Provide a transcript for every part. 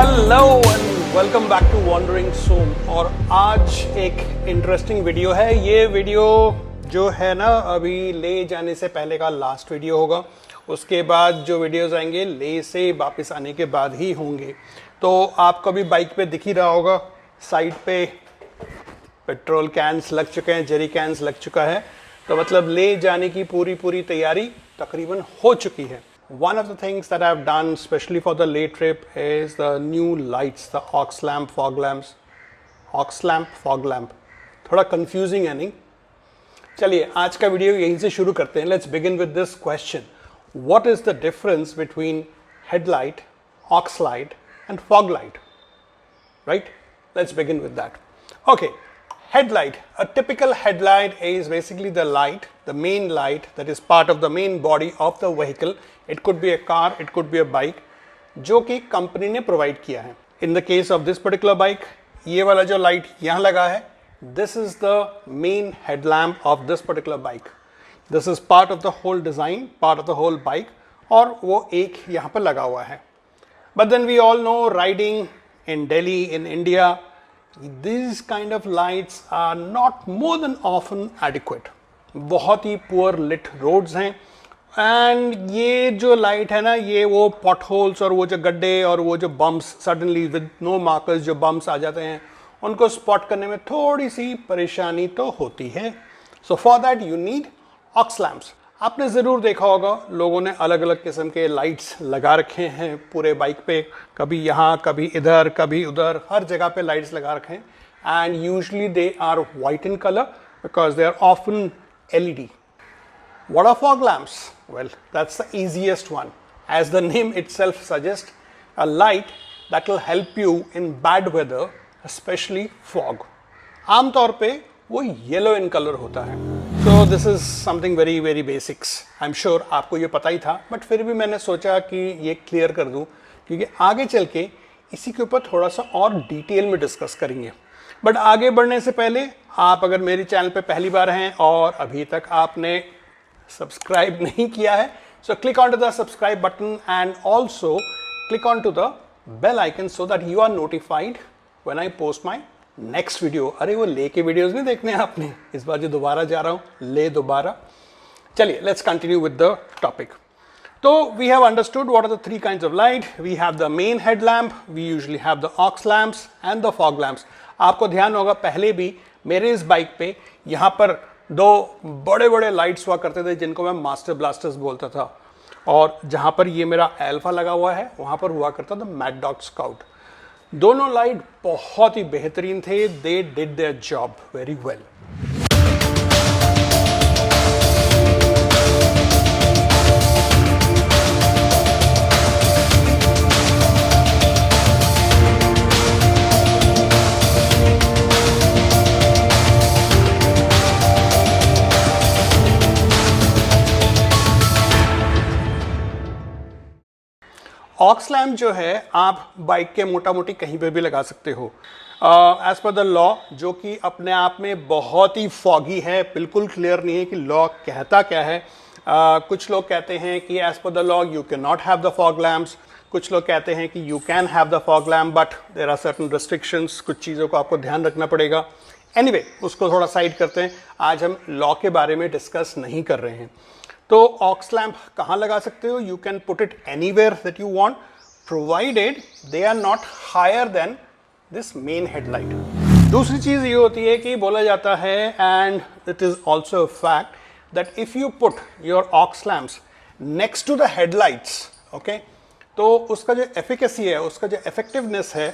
Hello and welcome back to Wandering Soul. और आज एक इंटरेस्टिंग वीडियो है। ये वीडियो जो है ना, अभी ले जाने से पहले का लास्ट वीडियो होगा। उसके बाद जो वीडियोस आएंगे ले से वापस आने के बाद ही होंगे। तो आपको भी बाइक पे दिख ही रहा होगा, साइड पे पेट्रोल कैंस लग चुके हैं, जेरी कैंस लग चुका है। तो मतलब ले जाने की पूरी तैयारी तकरीबन हो चुकी है। One of the things that I've done especially for the late trip is the new lights, the aux lamp, fog lamps, aux lamp, fog lamp. थोड़ा confusing है नहीं? चलिए आज का वीडियो यहीं से शुरू करते हैं। Let's begin with this question. What is the difference between headlight, aux light and fog light? Right? Let's begin with that. Okay. Headlight. A typical headlight is basically the light, the main light that is part of the main body of the vehicle. It could be a car, it could be a bike, जो कि company ने provide किया है। In the case of this particular bike, ये वाला जो light यहाँ लगा है, this is the main headlamp of this particular bike. This is part of the whole design, part of the whole bike, और वो एक यहाँ पर लगा हुआ है। But then we all know riding in Delhi, in India, these kind of lights are not more than often adequate. बहुत ही poor lit roads हैं एंड ये जो लाइट है ना, ये वो पॉट होल्स और वो जो गड्ढे और वो जो bumps suddenly with no markers जो बम्प्स आ जाते हैं, उनको स्पॉट करने में थोड़ी सी परेशानी तो होती है। So for that you need aux lamps. आपने ज़रूर देखा होगा लोगों ने अलग अलग किस्म के लाइट्स लगा रखे हैं पूरे बाइक पे, कभी यहाँ कभी इधर कभी उधर, हर जगह पे लाइट्स लगा रखे हैं and usually they are white in colour because they are often LED. What are fog lamps? Well, that's the easiest one. As the name itself suggests, a light that will help you in bad weather, especially fog. आमतौर पे वो yellow in colour होता है। So this is something very basics. I'm sure आपको ये पता ही था, but फिर भी मैंने सोचा कि ये क्लियर कर दूं क्योंकि आगे चल के इसी के ऊपर थोड़ा सा और डिटेल में डिस्कस करेंगे। बट आगे बढ़ने से पहले आप अगर मेरे चैनल पे पहली बार हैं और अभी तक आपने सब्सक्राइब नहीं किया है, so click on to the subscribe button and also click on to the bell icon so that you are notified when I post my next video. अरे वो ले के वीडियोस नहीं देखने हैं आपने, इस बार जो दोबारा जा रहा हूँ ले दोबारा। चलिए let's continue with the topic. So we have understood what are the three kinds of light. We have the main headlamp, we usually have the aux lamps and the fog lamps. आपको ध्यान होगा पहले भी मेरे इस bike पे यहाँ पर दो बड़े लाइट्स हुआ करते थे जिनको मैं मास्टर ब्लास्टर्स बोलता था, और जहाँ पर ये मेरा अल्फा लगा हुआ है वहाँ पर हुआ करता था मैडडॉग स्काउट। दोनों लाइट बहुत ही बेहतरीन थे, they did their job very well. Aux lamp जो है आप बाइक के मोटा मोटी कहीं पे भी लगा सकते हो एज पर द लॉ, जो कि अपने आप में बहुत ही फॉगी है, बिल्कुल क्लियर नहीं है कि लॉ कहता क्या है। कुछ लोग कहते हैं कि as per the law you can not have the fog lamps, कुछ लोग कहते हैं कि you can have the fog lamp but there are certain restrictions, कुछ चीज़ों को आपको ध्यान रखना पड़ेगा। एनीवे, उसको थोड़ा साइड करते हैं, आज हम लॉ के बारे में डिस्कस नहीं कर रहे हैं। तो ऑक्स लैम्प कहाँ लगा सकते हो? You can put it anywhere that you want provided they are not higher than this main headlight. दूसरी चीज़ ये होती है कि बोला जाता है and it is also a fact that if you put your aux lamps next to the headlights, okay, तो उसका जो एफिकेसी है, उसका जो इफेक्टिवनेस है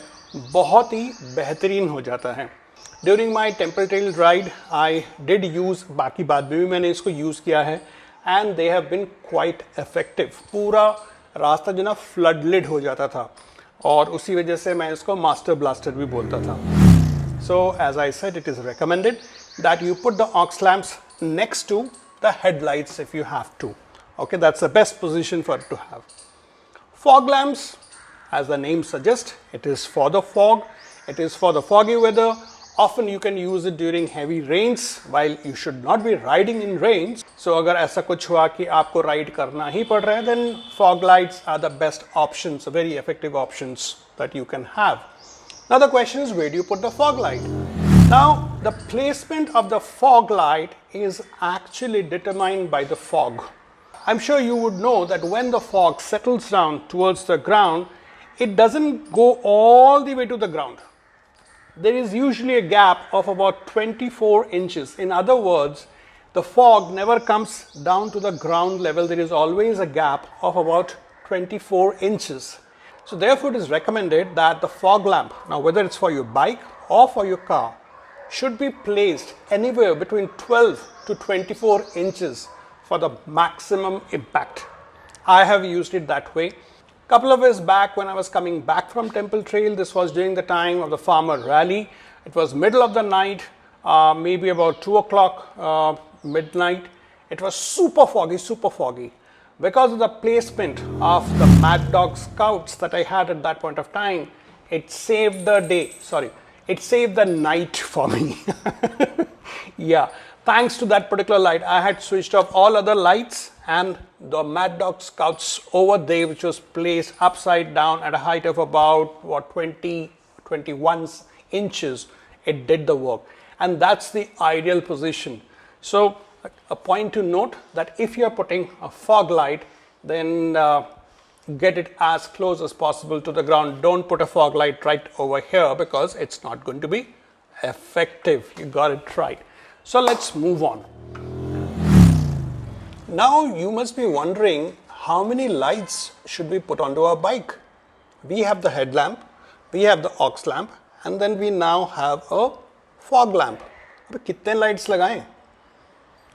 बहुत ही बेहतरीन हो जाता है। During my temperature ride I did use, बाकी बाद में भी मैंने इसको यूज़ किया है and they have been quite effective. पूरा रास्ता जो ना फ्लड लिड हो जाता था और उसी वजह से मैं इसको मास्टर ब्लास्टर भी बोलता था। So as I said, it is recommended that you put the aux lamps next to the headlights if you have to. Okay, that's the best position for to have. Fog lamps, as the name suggests, it is for the fog, it is for the foggy weather, often you can use it during heavy rains while you should not be riding in rains. So अगर ऐसा कुछ हुआ कि आपको ride करना ही पड़ रहा है, then fog lights are the best options, very effective options that you can have. Now the question is, where do you put the fog light? Now the placement of the fog light is actually determined by the fog. I'm sure you would know that when the fog settles down towards the ground, it doesn't go all the way to the ground. There is usually a gap of about 24 inches. In other words, the fog never comes down to the ground level. There is always a gap of about 24 inches. So therefore, it is recommended that the fog lamp, now whether it's for your bike or for your car, should be placed anywhere between 12 to 24 inches for the maximum impact. I have used it that way. Couple of years back, when I was coming back from Temple Trail, this was during the time of the farmer rally. It was middle of the night, maybe about 2 o'clock, midnight. It was super foggy. Because of the placement of the Maddog Scouts that I had at that point of time, it saved the day. Sorry, it saved the night for me. Yeah, thanks to that particular light, I had switched off all other lights, and the Maddog Scouts over there, which was placed upside down at a height of about 21 inches, it did the work, and that's the ideal position. So a point to note that if you are putting a fog light, then get it as close as possible to the ground. Don't put a fog light right over here because it's not going to be effective. You got it right. So let's move on. Now you must be wondering, how many lights should we put onto our bike? We have the headlamp, we have the aux lamp, and then we now have a fog lamp. But kitne lights lagaye?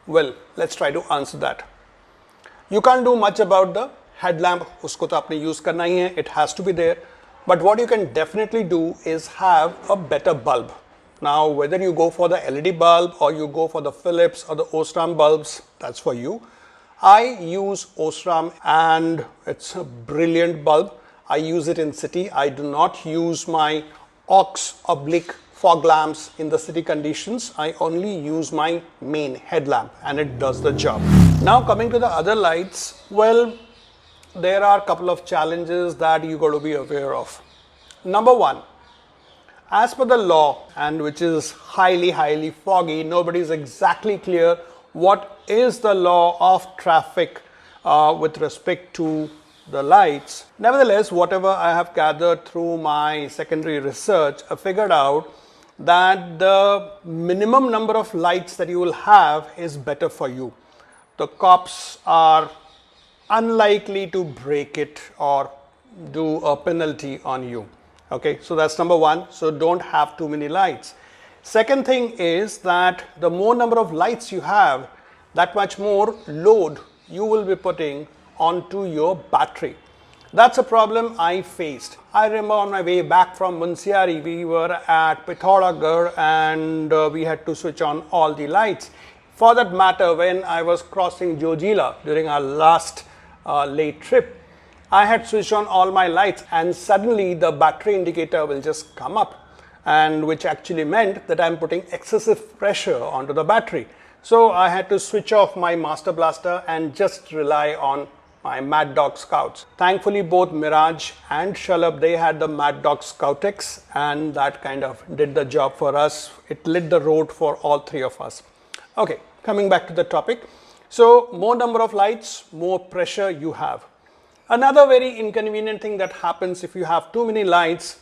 Well, let's try to answer that. You can't do much about the headlamp. Usko to apne use karna hi hai. It has to be there. But what you can definitely do is have a better bulb. Now, whether you go for the LED bulb or you go for the Philips or the OSRAM bulbs, that's for you. I use OSRAM and it's a brilliant bulb. I use it in city. I do not use my aux/oblique fog lamps in the city conditions. I only use my main headlamp and it does the job. Now coming to the other lights, well, there are a couple of challenges that you got to be aware of. Number one, as per the law, and which is highly foggy, nobody is exactly clear what is the law of traffic with respect to the lights. Nevertheless, whatever I have gathered through my secondary research, I figured out that the minimum number of lights that you will have is better for you. The cops are unlikely to break it or do a penalty on you. Okay, so that's number one. So don't have too many lights. Second thing is that the more number of lights you have, that much more load you will be putting onto your battery. That's a problem I faced. I remember on my way back from Munsiari, we were at Pithoragarh and we had to switch on all the lights. For that matter, when I was crossing Jojila during our last late trip, I had switched on all my lights and suddenly the battery indicator will just come up, and which actually meant that I'm putting excessive pressure onto the battery. So I had to switch off my Master Blaster and just rely on my Maddog Scouts. Thankfully, both Mirage and Shalab, they had the Maddog Scoutex, and that kind of did the job for us. It lit the road for all three of us. Okay, coming back to the topic. So more number of lights, more pressure you have. Another very inconvenient thing that happens if you have too many lights,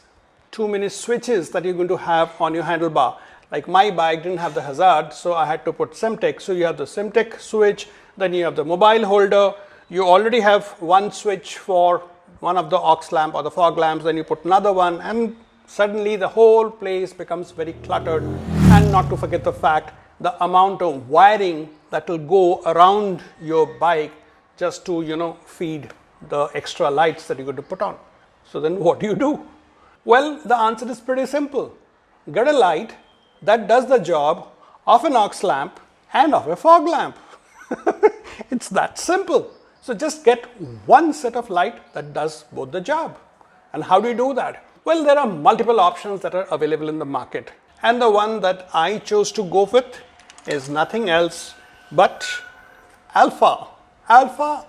too many switches that you're going to have on your handlebar. Like my bike didn't have the hazard, so I had to put Semtech. So you have the Semtech switch, then you have the mobile holder. You already have one switch for one of the aux lamp or the fog lamps, then you put another one, and suddenly the whole place becomes very cluttered. And not to forget the fact, the amount of wiring that will go around your bike just to, feed the extra lights that you're going to put on. So then what do? Well, the answer is pretty simple. Get a light that does the job of an aux lamp and of a fog lamp. It's that simple. So just get one set of light that does both the job. And how do you do that? Well, there are multiple options that are available in the market. And the one that I chose to go with is nothing else but Alpha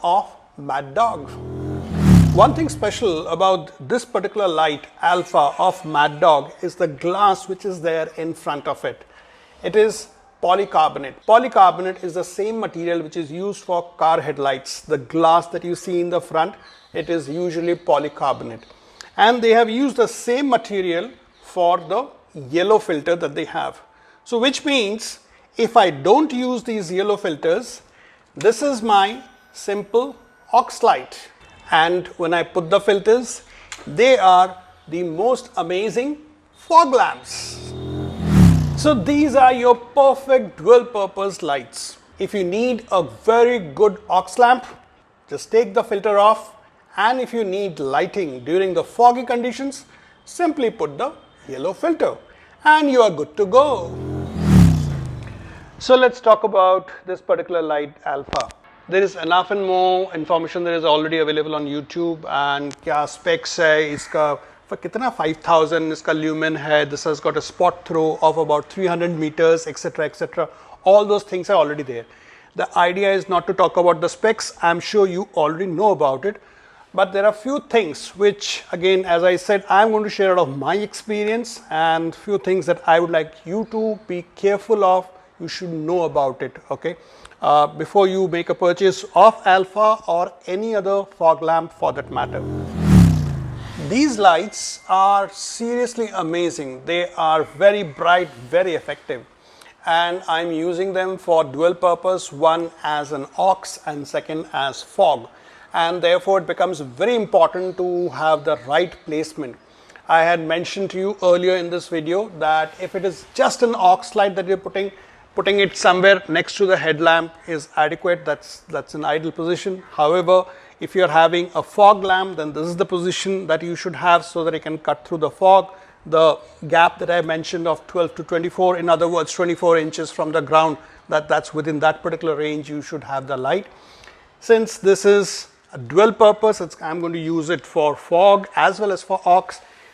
of Maddog. One thing special about this particular light, Alpha of Maddog, is the glass which is there in front of it. It is polycarbonate. Polycarbonate is the same material which is used for car headlights. The glass that you see in the front, it is usually polycarbonate. And they have used the same material for the yellow filter that they have. So which means if I don't use these yellow filters, this is my simple aux light. And when I put the filters, they are the most amazing fog lamps. So these are your perfect dual purpose lights. If you need a very good aux lamp, just take the filter off, and if you need lighting during the foggy conditions, simply put the yellow filter and you are good to go. So let's talk about this particular light, Alpha. There is enough and more information that is already available on YouTube, and क्या specs है इसका, कितना 5000 इसका lumen है, this has got a spot throw of about 300 meters, etc, etc. All those things are already there. The idea is not to talk about the specs. I'm sure you already know about it, but there are few things which, again, as I said, I'm going to share out of my experience, and few things that I would like you to be careful of. You should know about it, okay, before you make a purchase of Alpha or any other fog lamp for that matter. These lights are seriously amazing. They are very bright, very effective, and I'm using them for dual purpose, one as an aux and second as fog, and therefore it becomes very important to have the right placement. I had mentioned to you earlier in this video that if it is just an aux light that you're putting it somewhere next to the headlamp is adequate. That's an ideal position. However, if you're having a fog lamp, then this is the position that you should have so that it can cut through the fog. The gap that I mentioned of 12 to 24, in other words 24 inches from the ground, that's within that particular range you should have the light. Since this is a dual purpose, I'm going to use it for fog as well as for aux.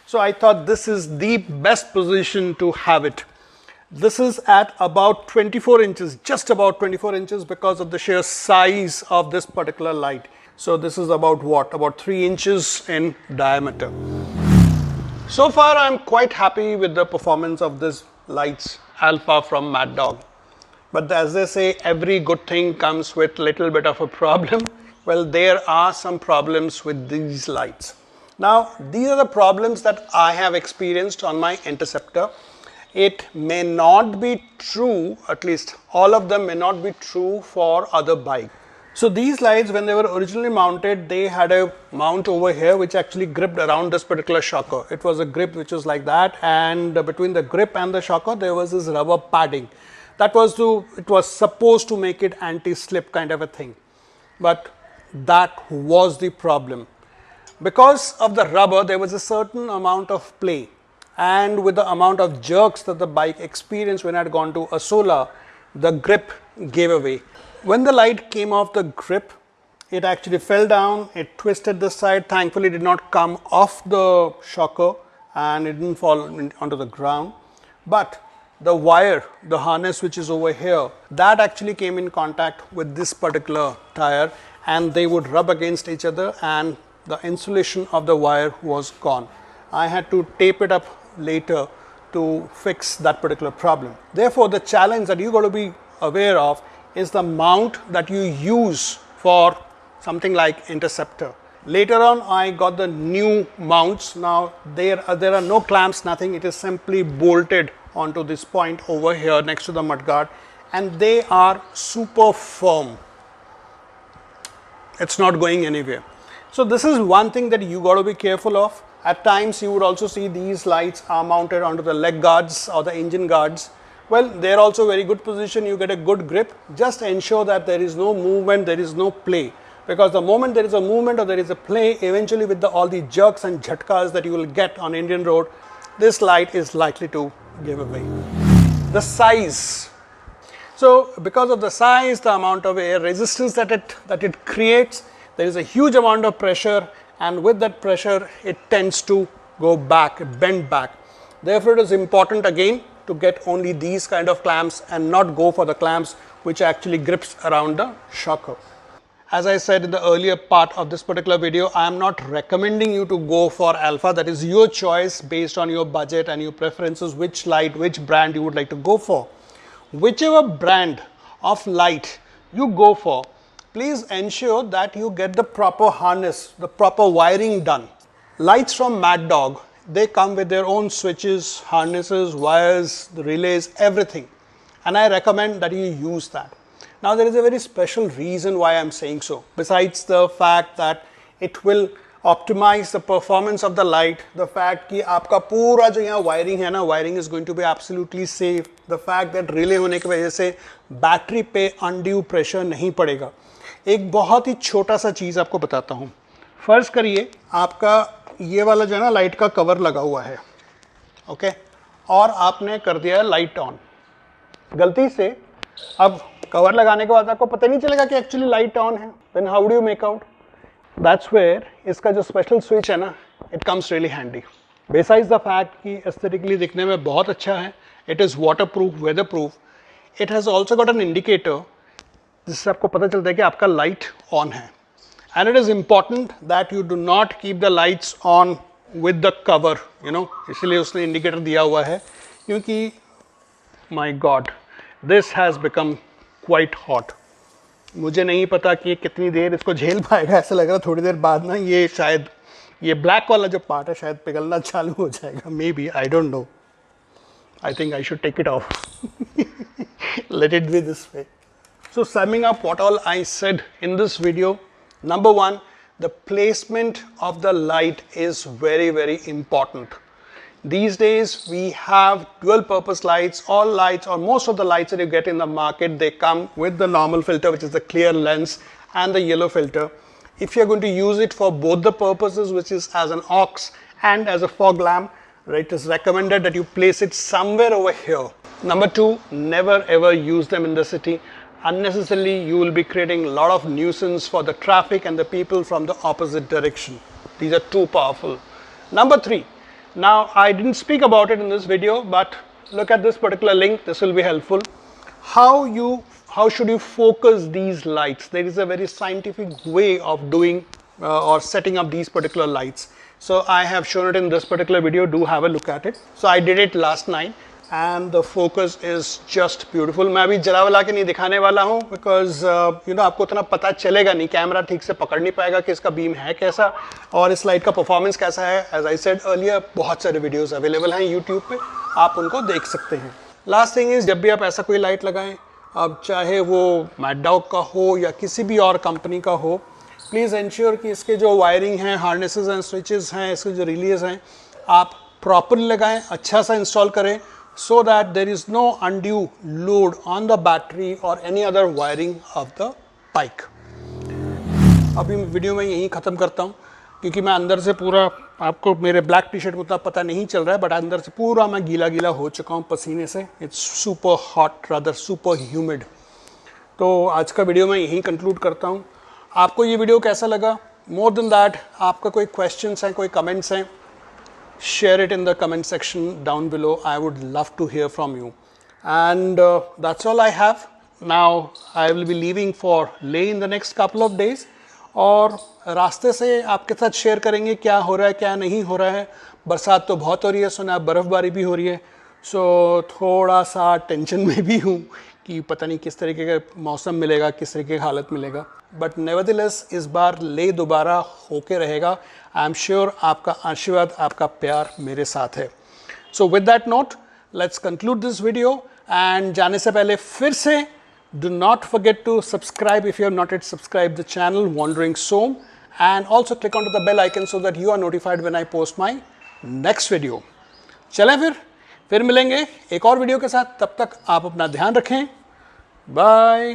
So I thought this is the best position to have it. This is at about 24 inches, just about 24 inches, because of the sheer size of this particular light. So this is about what? About 3 inches in diameter. So far I'm quite happy with the performance of this lights, Alpha from Maddog. But as they say, every good thing comes with little bit of a problem. Well, there are some problems with these lights. Now, these are the problems that I have experienced on my Interceptor. It may not be true, at least all of them may not be true for other bikes. So these lights, when they were originally mounted, they had a mount over here which actually gripped around this particular shocker. It was a grip which was like that, and between the grip and the shocker there was this rubber padding. It was supposed to make it anti-slip kind of a thing. But that was the problem. Because of the rubber, there was a certain amount of play. And with the amount of jerks that the bike experienced when I had gone to a solar, the grip gave away. When the light came off the grip, it actually fell down, it twisted this side. Thankfully, it did not come off the shocker and it didn't fall onto the ground. But the wire, the harness which is over here, that actually came in contact with this particular tire, and they would rub against each other and the insulation of the wire was gone. I had to tape it up later to fix that particular problem. Therefore, the challenge that you got to be aware of is the mount that you use for something like Interceptor. Later on, I got the new mounts. Now there are no clamps, nothing. It is simply bolted onto this point over here next to the mudguard, and they are super firm. It's not going anywhere. So this is one thing that you got to be careful of. At times you would also see these lights are mounted onto the leg guards or the engine guards. Well, they're also very good position. You get a good grip. Just ensure that there is no movement, there is no play. Because the moment there is a movement or there is a play, eventually with all the jerks and jhatkas that you will get on Indian road, this light is likely to give away. The size. So because of the size, the amount of air resistance that it creates, there is a huge amount of pressure, and with that pressure it tends to go back, bend back. Therefore, it is important again to get only these kind of clamps and not go for the clamps which actually grips around the shocker. As I said in the earlier part of this particular video, I am not recommending you to go for Alpha. That is your choice based on your budget and your preferences, which light, which brand you would like to go for. Whichever brand of light you go for, please ensure that you get the proper harness, the proper wiring done. Lights from Maddog, they come with their own switches, harnesses, wires, the relays, everything. And I recommend that you use that. Now there is a very special reason why I am saying so. Besides the fact that it will optimize the performance of the light, the fact कि आपका पूरा जो यहाँ wiring है ना, wiring is going to be absolutely safe. The fact that relay होने की वजह से बैटरी पे undue pressure नहीं पड़ेगा. एक बहुत ही छोटा सा चीज़ आपको बताता हूँ. फर्ज करिए आपका ये वाला जो है ना लाइट का कवर लगा हुआ है, ओके, और आपने कर दिया है लाइट ऑन गलती से. अब कवर लगाने के बाद आपको पता नहीं चलेगा कि एक्चुअली लाइट ऑन है. Then how do you make out? That's where इसका जो स्पेशल स्विच है ना, it comes really handy. Besides the fact कि एस्थेटिकली दिखने में बहुत अच्छा है, it is waterproof, weatherproof. It has also got an indicator जिससे आपको पता चलता है कि आपका लाइट ऑन है. And it is important that you do not keep the lights on with the cover, you know, इसलिए उसने इंडिकेटर दिया हुआ है. क्योंकि my God, this has become quite hot. मुझे नहीं पता कि कितनी देर इसको झेल पाएगा. ऐसा लग रहा है थोड़ी देर बाद ना ये शायद ये ब्लैक वाला जो पार्ट है शायद पिघलना चालू हो जाएगा. Maybe, I don't know. I think I should take it off. Let it be this way. So summing up what all I said in this video, number one, the placement of the light is very, very important. These days we have dual purpose lights. All lights or most of the lights that you get in the market, they come with the normal filter, which is the clear lens, and the yellow filter. If you're going to use it for both the purposes, which is as an aux and as a fog lamp, right, it is recommended that you place it somewhere over here. Number two, never ever use them in the city. Unnecessarily you will be creating a lot of nuisance for the traffic and the people from the opposite direction. These are too powerful. Number three, now I didn't speak about it in this video, but look at this particular link. This will be helpful. How should you focus these lights? There is a very scientific way of doing or setting up these particular lights. So I have shown it in this particular video. Do have a look at it. So I did it last night. And the focus is just beautiful. मैं अभी जला के नहीं दिखाने वाला हूँ because you know आपको उतना पता चलेगा नहीं, कैमरा ठीक से पकड़ नहीं पाएगा कि इसका बीम है कैसा और इस लाइट का परफॉर्मेंस कैसा है. As I said earlier, बहुत सारे वीडियोस अवेलेबल हैं YouTube पे, आप उनको देख सकते हैं. लास्ट थिंग इज, जब भी आप ऐसा कोई लाइट लगाएं, अब चाहे वो मैडॉग का हो या किसी भी और कंपनी का हो, प्लीज़ इंश्योर कि इसके जो वायरिंग हैं, हार्नेसेस हैं, स्विचेस हैं, इसके जो रिलेज हैं, आप प्रॉपरली लगाएं, अच्छा सा इंस्टॉल करें, so that there is no undue load on the battery or any other wiring of the bike. अभी वीडियो में यहीं ख़त्म करता हूँ क्योंकि मैं अंदर से पूरा, आपको मेरे ब्लैक टी शर्ट में उतना पता नहीं चल रहा है, बट अंदर से पूरा मैं गीला हो चुका हूँ पसीने से. It's super hot, rather super humid. तो आज का वीडियो मैं यहीं कंक्लूड करता हूँ. आपको ये वीडियो कैसा लगा? मोर देन दैट, आपका कोई क्वेश्चंस हैं, कोई कमेंट्स हैं, share it in the comment section down below. I would love to hear from you. And that's all I have. Now I will be leaving for Leh in the next couple of days. और रास्ते से आपके साथ share करेंगे क्या हो रहा है, क्या नहीं हो रहा है. बरसात तो बहुत हो रही है, सुना बर्फ़बारी भी हो रही है. सो थोड़ा सा टेंशन में भी हूँ कि पता नहीं किस तरीके का मौसम मिलेगा, किस तरीके की हालत मिलेगा. बट नेवरदलेस इस बार ले दोबारा होके रहेगा. आई एम श्योर आपका आशीर्वाद, आपका प्यार मेरे साथ है. So with that note, let's conclude this video. And जाने से पहले फिर से, do not forget to subscribe if you have not yet subscribed the channel Wandering Som, and also click onto the bell icon so that you are notified when I post my next video. चलें फिर मिलेंगे एक और video के साथ. तब तक आप अपना ध्यान रखें. बाय.